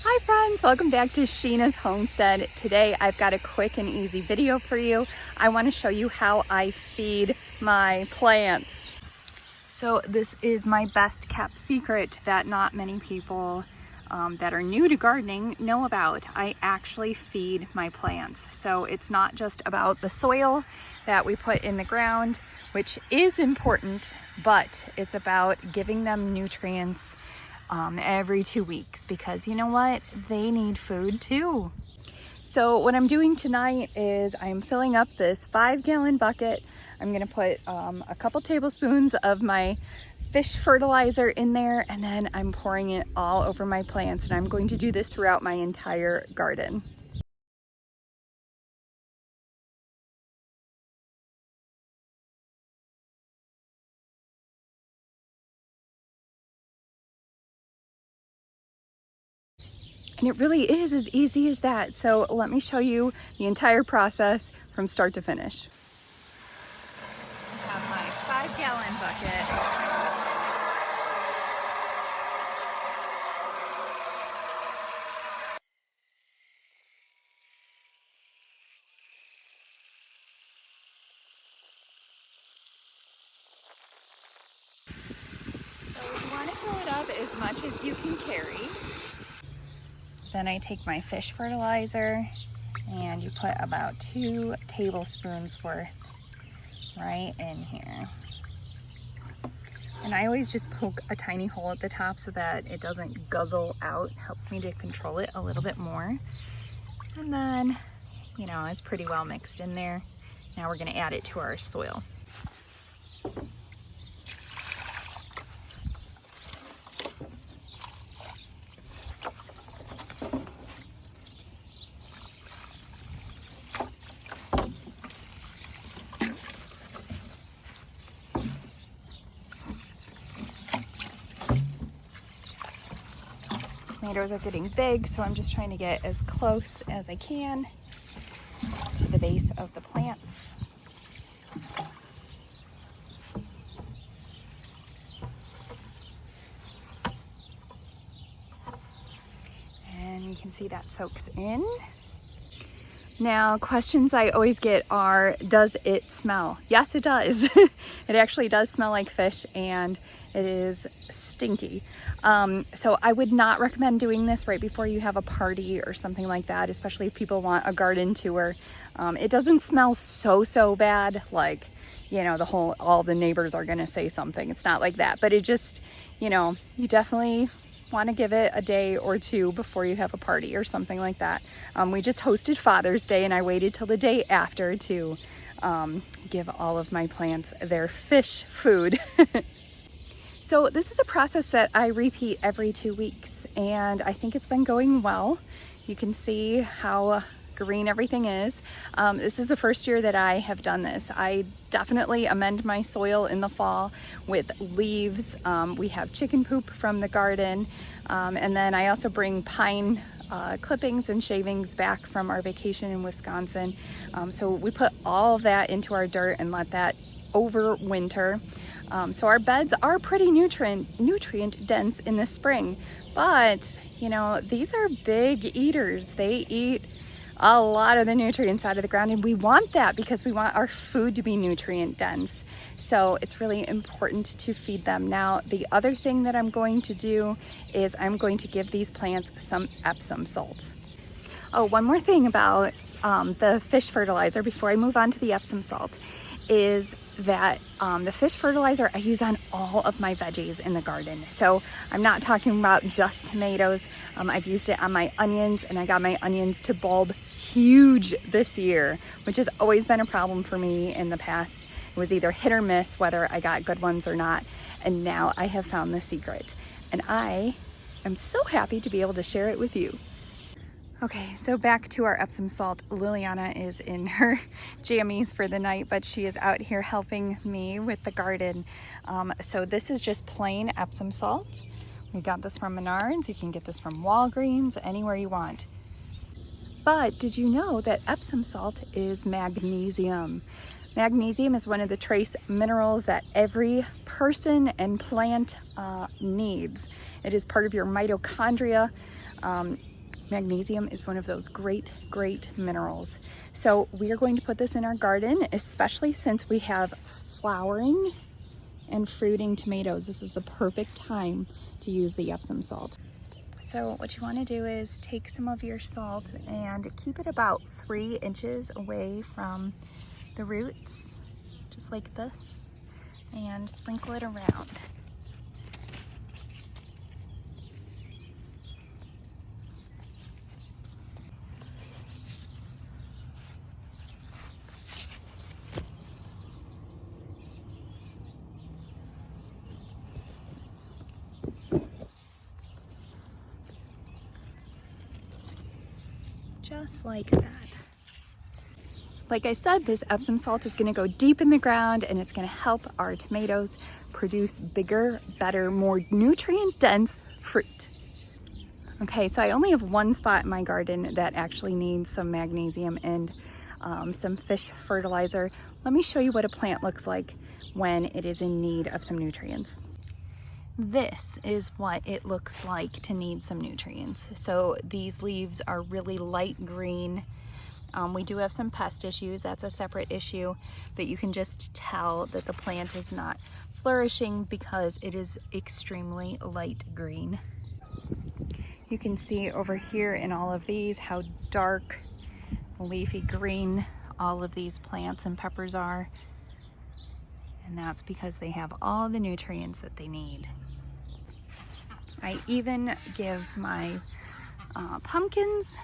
Hi friends, welcome back to Sheena's Homestead. Today I've got a quick and easy video for you. I want to show you how I feed my plants. So this is my best kept secret that not many people that are new to gardening know about. I actually feed my plants. So it's not just about the soil that we put in the ground, which is important, but it's about giving them nutrients every 2 weeks, because you know what? They need food too. So what I'm doing tonight is I'm filling up this 5-gallon bucket. I'm gonna put a couple tablespoons of my fish fertilizer in there, and then I'm pouring it all over my plants, and I'm going to do this throughout my entire garden. And it really is as easy as that. So let me show you the entire process from start to finish. I have my 5-gallon bucket. So you want to fill it up as much as you can carry. Then I take my fish fertilizer and you put about 2 tablespoons worth right in here. And I always just poke a tiny hole at the top so that it doesn't guzzle out. It helps me to control it a little bit more. And then, you know, it's pretty well mixed in there. Now we're going to add it to our soil. Tomatoes are getting big, so I'm just trying to get as close as I can to the base of the plants. And you can see that soaks in. Now, questions I always get are, does it smell? Yes, it does. It actually does smell like fish, and it is stinky. So I would not recommend doing this right before you have a party or something like that, especially if people want a garden tour. It doesn't smell so bad, like, you know, all the neighbors are gonna say something. It's not like that, but it just, you know, you definitely want to give it a day or two before you have a party or something like that. We just hosted Father's Day, and I waited till the day after to give all of my plants their fish food. So this is a process that I repeat every 2 weeks, and I think it's been going well. You can see how green everything is. This is the first year that I have done this. I definitely amend my soil in the fall with leaves. We have chicken poop from the garden, and then I also bring pine clippings and shavings back from our vacation in Wisconsin. So we put all of that into our dirt and let that overwinter. So our beds are pretty nutrient dense in the spring, but you know, these are big eaters. They eat a lot of the nutrients out of the ground, and we want that because we want our food to be nutrient dense. So it's really important to feed them. Now, the other thing that I'm going to do is I'm going to give these plants some Epsom salt. Oh, one more thing about the fish fertilizer before I move on to the Epsom salt is that the fish fertilizer I use on all of my veggies in the garden. So I'm not talking about just tomatoes. I've used it on my onions, and I got my onions to bulb huge this year, which has always been a problem for me in the past. It was either hit or miss whether I got good ones or not. And now I have found the secret, and I am so happy to be able to share it with you. Okay, so back to our Epsom salt. Liliana is in her jammies for the night, but she is out here helping me with the garden. So this is just plain Epsom salt. We got this from Menards. You can get this from Walgreens, anywhere you want. But did you know that Epsom salt is magnesium? Magnesium is one of the trace minerals that every person and plant needs. It is part of your mitochondria. Magnesium is one of those great minerals. So we are going to put this in our garden, especially since we have flowering and fruiting tomatoes. This is the perfect time to use the Epsom salt. So what you want to do is take some of your salt and keep it about 3 inches away from the roots, just like this, and sprinkle it around. Just like that. Like I said, this Epsom salt is going to go deep in the ground and it's going to help our tomatoes produce bigger, better, more nutrient dense fruit. Okay, so I only have one spot in my garden that actually needs some magnesium and some fish fertilizer. Let me show you what a plant looks like when it is in need of some nutrients. This is what it looks like to need some nutrients. So these leaves are really light green. We do have some pest issues. That's a separate issue, but you can just tell that the plant is not flourishing because it is extremely light green. You can see over here in all of these how dark leafy green all of these plants and peppers are. And that's because they have all the nutrients that they need. I even give my pumpkins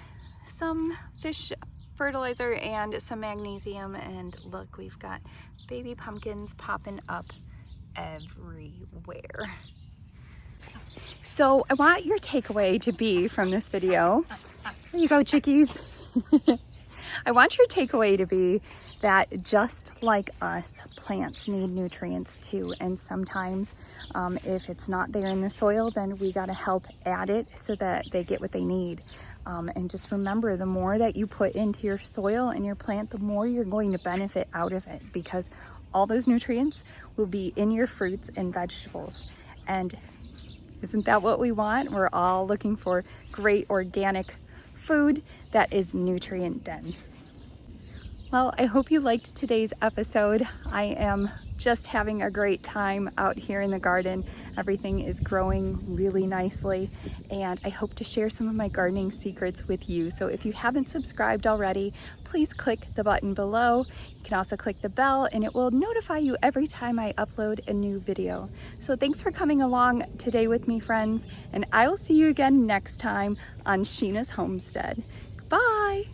some fish fertilizer and some magnesium, and look, we've got baby pumpkins popping up everywhere. So I want your takeaway to be from this video, there you go chickies. I want your takeaway to be that just like us, plants need nutrients too. And sometimes if it's not there in the soil, then we got to help add it so that they get what they need. And just remember, the more that you put into your soil and your plant, the more you're going to benefit out of it, because all those nutrients will be in your fruits and vegetables. And isn't that what we want? We're all looking for great organic food that is nutrient dense. Well, I hope you liked today's episode. I am just having a great time out here in the garden. Everything is growing really nicely, and I hope to share some of my gardening secrets with you. So if you haven't subscribed already, please click the button below. You can also click the bell and it will notify you every time I upload a new video. So thanks for coming along today with me, friends, and I will see you again next time on Sheena's Homestead. Bye!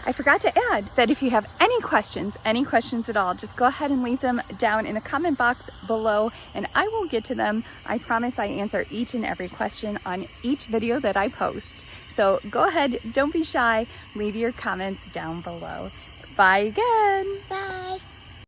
I forgot to add that if you have any questions at all, just go ahead and leave them down in the comment box below and I will get to them. I promise I answer each and every question on each video that I post. So go ahead, don't be shy, leave your comments down below. Bye again. Bye.